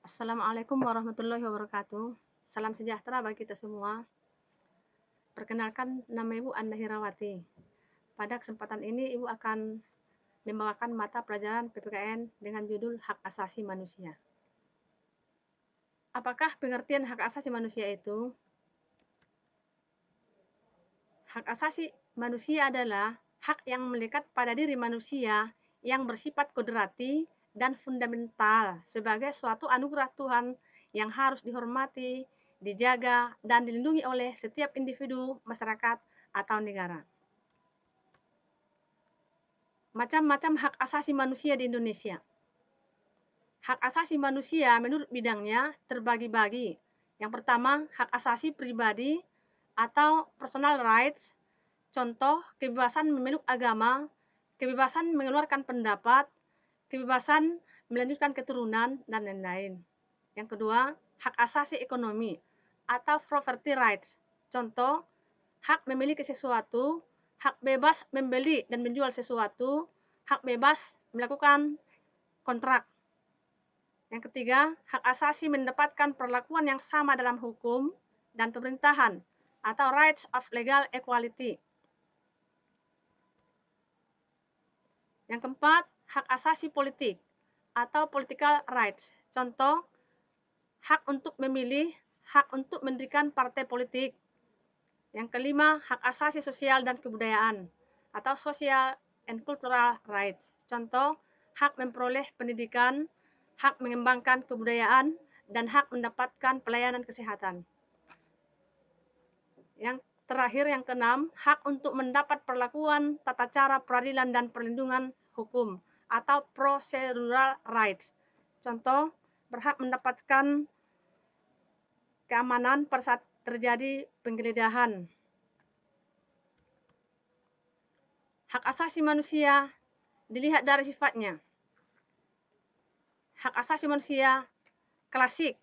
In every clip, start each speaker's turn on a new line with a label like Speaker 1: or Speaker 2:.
Speaker 1: Assalamualaikum warahmatullahi wabarakatuh. Salam sejahtera bagi kita semua. Perkenalkan, nama Ibu Anda Hirawati. Pada kesempatan ini, Ibu akan membawakan mata pelajaran PPKN dengan judul Hak Asasi Manusia. Apakah pengertian hak asasi manusia itu? Hak asasi manusia adalah hak yang melekat pada diri manusia yang bersifat kodrati dan fundamental sebagai suatu anugerah Tuhan yang harus dihormati, dijaga, dan dilindungi oleh setiap individu, masyarakat, atau negara. Macam-macam hak asasi manusia di Indonesia. Hak asasi manusia menurut bidangnya terbagi-bagi. Yang pertama, hak asasi pribadi atau personal rights. Contoh, kebebasan memeluk agama, kebebasan mengeluarkan pendapat, kebebasan melanjutkan keturunan, dan lain-lain. Yang kedua, hak asasi ekonomi atau property rights. Contoh, hak memiliki sesuatu, hak bebas membeli dan menjual sesuatu, hak bebas melakukan kontrak. Yang ketiga, hak asasi mendapatkan perlakuan yang sama dalam hukum dan pemerintahan atau rights of legal equality. Yang keempat, hak asasi politik atau political rights. Contoh, hak untuk memilih, hak untuk mendirikan partai politik. Yang kelima, hak asasi sosial dan kebudayaan atau social and cultural rights. Contoh, hak memperoleh pendidikan, hak mengembangkan kebudayaan, dan hak mendapatkan pelayanan kesehatan. Yang terakhir, yang keenam, hak untuk mendapat perlakuan tata cara peradilan dan perlindungan hukum atau procedural rights. Contoh, berhak mendapatkan keamanan pada saat terjadi penggeledahan. Hak asasi manusia dilihat dari sifatnya. Hak asasi manusia klasik,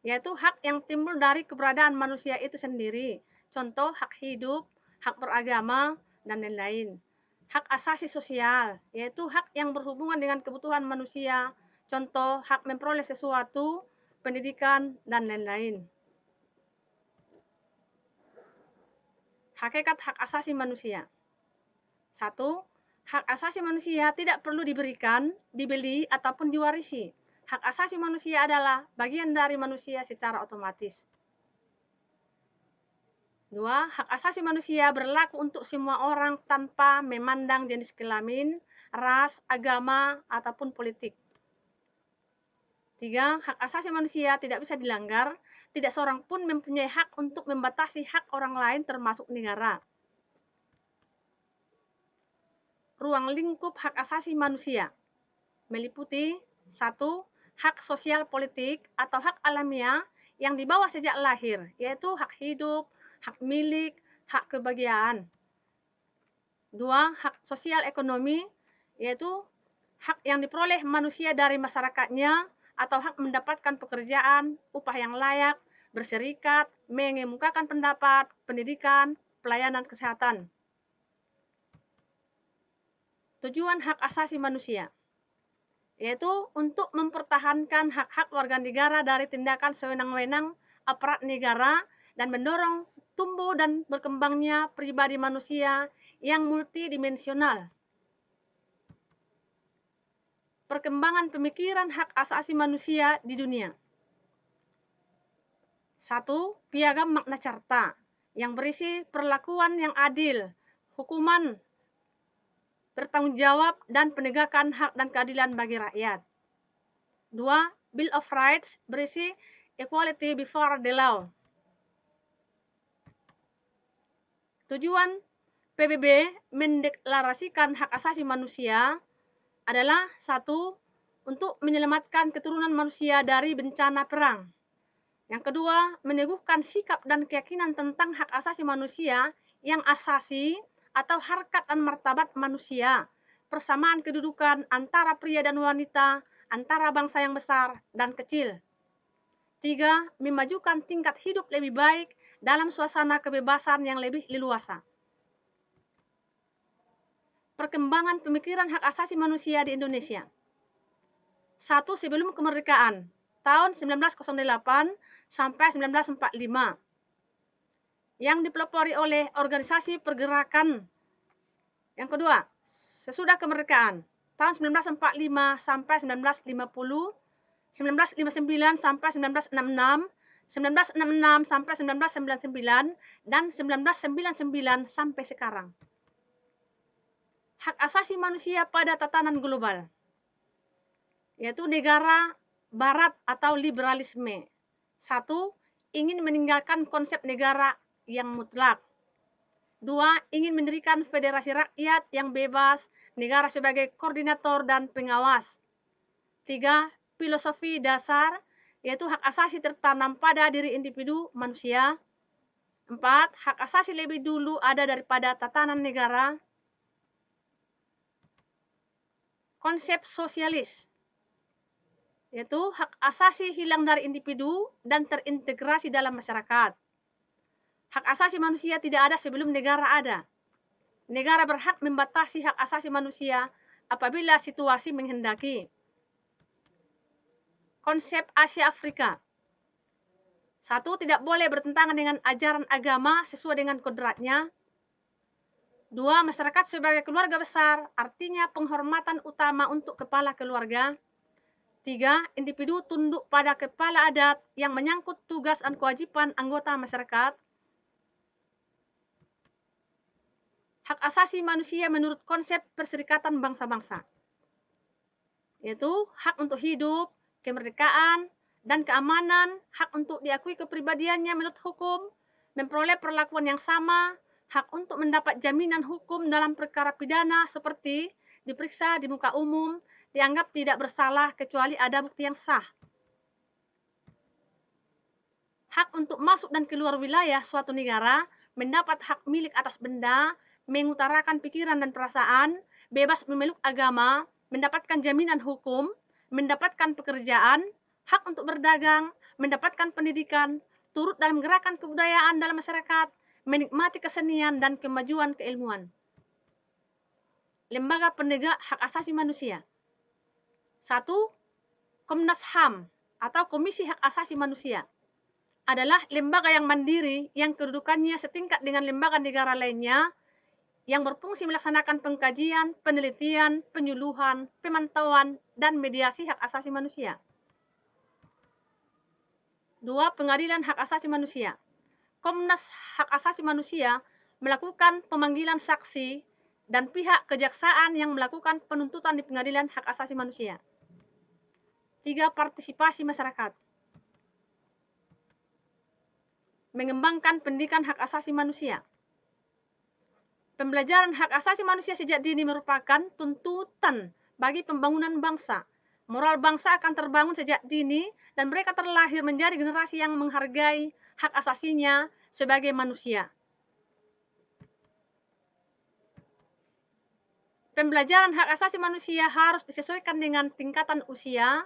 Speaker 1: yaitu hak yang timbul dari keberadaan manusia itu sendiri. Contoh, hak hidup, hak beragama, dan lain-lain. Hak asasi sosial, yaitu hak yang berhubungan dengan kebutuhan manusia. Contoh, hak memperoleh sesuatu, pendidikan, dan lain-lain. Hakikat hak asasi manusia. 1. Hak asasi manusia tidak perlu diberikan, dibeli, ataupun diwarisi. Hak asasi manusia adalah bagian dari manusia secara otomatis. 2. Hak asasi manusia berlaku untuk semua orang tanpa memandang jenis kelamin, ras, agama, ataupun politik. 3. Hak asasi manusia tidak bisa dilanggar, tidak seorang pun mempunyai hak untuk membatasi hak orang lain termasuk negara. Ruang lingkup hak asasi manusia meliputi 1. Hak sosial politik atau hak alamiah yang dibawa sejak lahir, yaitu hak hidup, hak milik, hak kebahagiaan. 2. Hak sosial ekonomi, yaitu hak yang diperoleh manusia dari masyarakatnya atau hak mendapatkan pekerjaan, upah yang layak, berserikat, mengemukakan pendapat, pendidikan, pelayanan kesehatan. Tujuan hak asasi manusia yaitu untuk mempertahankan hak-hak warga negara dari tindakan sewenang-wenang aparat negara dan mendorong tumbuh dan berkembangnya pribadi manusia yang multidimensional. Perkembangan pemikiran hak asasi manusia di dunia. 1. Piagam Magna Carta yang berisi perlakuan yang adil, hukuman bertanggung jawab, dan penegakan hak dan keadilan bagi rakyat. 2. Bill of Rights berisi equality before the law. Tujuan PBB mendeklarasikan hak asasi manusia adalah 1. Untuk menyelamatkan keturunan manusia dari bencana perang. Yang kedua, meneguhkan sikap dan keyakinan tentang hak asasi manusia yang asasi atau harkat dan martabat manusia, persamaan kedudukan antara pria dan wanita, antara bangsa yang besar dan kecil. 3. Memajukan tingkat hidup lebih baik dalam suasana kebebasan yang lebih leluasa. Perkembangan pemikiran hak asasi manusia di Indonesia. 1. Sebelum kemerdekaan, tahun 1908 sampai 1945 yang dipelopori oleh organisasi pergerakan. Yang kedua, sesudah kemerdekaan tahun 1945 sampai 1950, 1959 sampai 1966, 1966 sampai 1999, dan 1999 sampai sekarang. Hak asasi manusia pada tatanan global, yaitu negara barat atau liberalisme. Satu, ingin meninggalkan konsep negara yang mutlak. Dua, ingin mendirikan federasi rakyat yang bebas, negara sebagai koordinator dan pengawas. Tiga, filosofi dasar, yaitu hak asasi tertanam pada diri individu manusia. Empat, hak asasi lebih dulu ada daripada tatanan negara. Konsep sosialis, yaitu hak asasi hilang dari individu dan terintegrasi dalam masyarakat. Hak asasi manusia tidak ada sebelum negara ada. Negara berhak membatasi hak asasi manusia apabila situasi menghendaki. Konsep Asia Afrika. Satu, tidak boleh bertentangan dengan ajaran agama sesuai dengan kodratnya. Dua, masyarakat sebagai keluarga besar, artinya penghormatan utama untuk kepala keluarga. Tiga, individu tunduk pada kepala adat yang menyangkut tugas dan kewajiban anggota masyarakat. Hak asasi manusia menurut konsep Perserikatan Bangsa-Bangsa, yaitu hak untuk hidup, kemerdekaan, dan keamanan, hak untuk diakui kepribadiannya menurut hukum, memperoleh perlakuan yang sama, hak untuk mendapat jaminan hukum dalam perkara pidana seperti diperiksa di muka umum, dianggap tidak bersalah kecuali ada bukti yang sah. Hak untuk masuk dan keluar wilayah suatu negara, mendapat hak milik atas benda, mengutarakan pikiran dan perasaan, bebas memeluk agama, mendapatkan jaminan hukum, mendapatkan pekerjaan, hak untuk berdagang, mendapatkan pendidikan, turut dalam gerakan kebudayaan dalam masyarakat, menikmati kesenian dan kemajuan keilmuan. Lembaga penegak hak asasi manusia. Satu, Komnas HAM atau Komisi Hak Asasi Manusia adalah lembaga yang mandiri yang kedudukannya setingkat dengan lembaga negara lainnya yang berfungsi melaksanakan pengkajian, penelitian, penyuluhan, pemantauan, dan mediasi hak asasi manusia. Dua, Pengadilan Hak Asasi Manusia. Komnas Hak Asasi Manusia melakukan pemanggilan saksi dan pihak kejaksaan yang melakukan penuntutan di Pengadilan Hak Asasi Manusia. Tiga, Partisipasi masyarakat. Mengembangkan pendidikan hak asasi manusia. Pembelajaran hak asasi manusia sejak dini merupakan tuntutan bagi pembangunan bangsa. Moral bangsa akan terbangun sejak dini dan mereka terlahir menjadi generasi yang menghargai hak asasinya sebagai manusia. Pembelajaran hak asasi manusia harus disesuaikan dengan tingkatan usia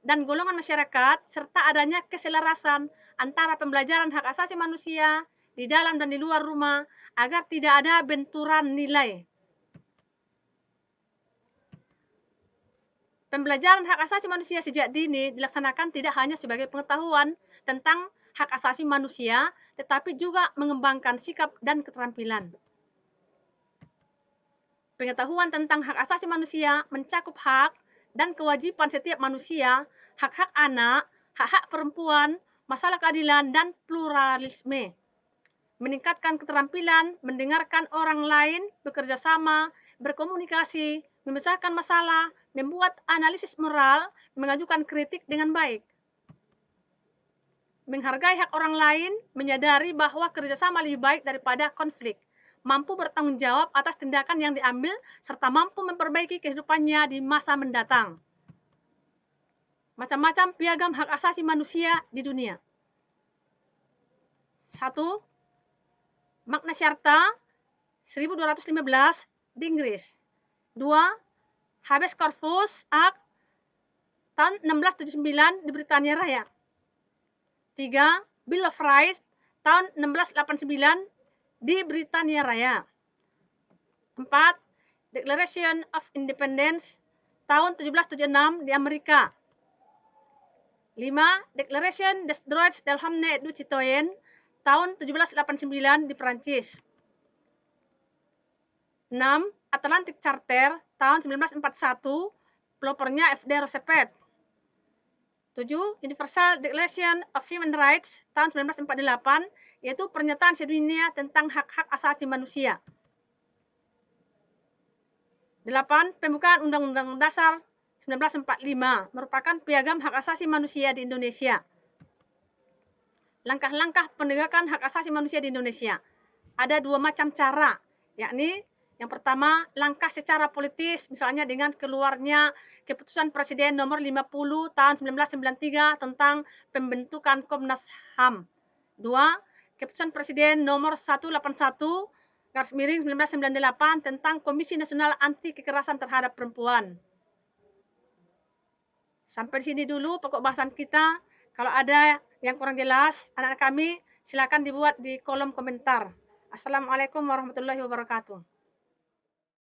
Speaker 1: dan golongan masyarakat serta adanya keselarasan antara pembelajaran hak asasi manusia di dalam dan di luar rumah agar tidak ada benturan nilai. Pembelajaran hak asasi manusia sejak dini dilaksanakan tidak hanya sebagai pengetahuan tentang hak asasi manusia, tetapi juga mengembangkan sikap dan keterampilan. Pengetahuan tentang hak asasi manusia mencakup hak dan kewajiban setiap manusia, hak-hak anak, hak-hak perempuan, masalah keadilan, dan pluralisme. Meningkatkan keterampilan, mendengarkan orang lain, bekerja sama, berkomunikasi, memecahkan masalah, membuat analisis moral, mengajukan kritik dengan baik. Menghargai hak orang lain, menyadari bahwa kerjasama lebih baik daripada konflik, mampu bertanggung jawab atas tindakan yang diambil, serta mampu memperbaiki kehidupannya di masa mendatang. Macam-macam piagam hak asasi manusia di dunia. 1. Magna Carta 1215 di Inggris. 2. Habeas Corpus Act tahun 1679 di Britania Raya. 3. Bill of Rights tahun 1689 di Britania Raya. 4. Declaration of Independence tahun 1776 di Amerika. 5. Declaration des Droits de l'Homme et du Citoyen tahun 1789 di Perancis. 6. Atlantic Charter tahun 1941, pelopornya F.D. Roosevelt. 7. Universal Declaration of Human Rights tahun 1948, yaitu pernyataan sedunia tentang hak-hak asasi manusia. 8. Pembukaan Undang-Undang Dasar 1945 merupakan piagam hak asasi manusia di Indonesia. Langkah-langkah penegakan hak asasi manusia di Indonesia. Ada 2 macam cara, yakni yang pertama, langkah secara politis, misalnya dengan keluarnya Keputusan Presiden nomor 50 tahun 1993 tentang pembentukan Komnas HAM. 2. Keputusan Presiden nomor 181/1998 tentang Komisi Nasional Anti Kekerasan Terhadap Perempuan. Sampai di sini dulu pokok bahasan kita. Kalau ada yang kurang jelas, anak-anak kami silakan dibuat di kolom komentar. Assalamualaikum warahmatullahi wabarakatuh.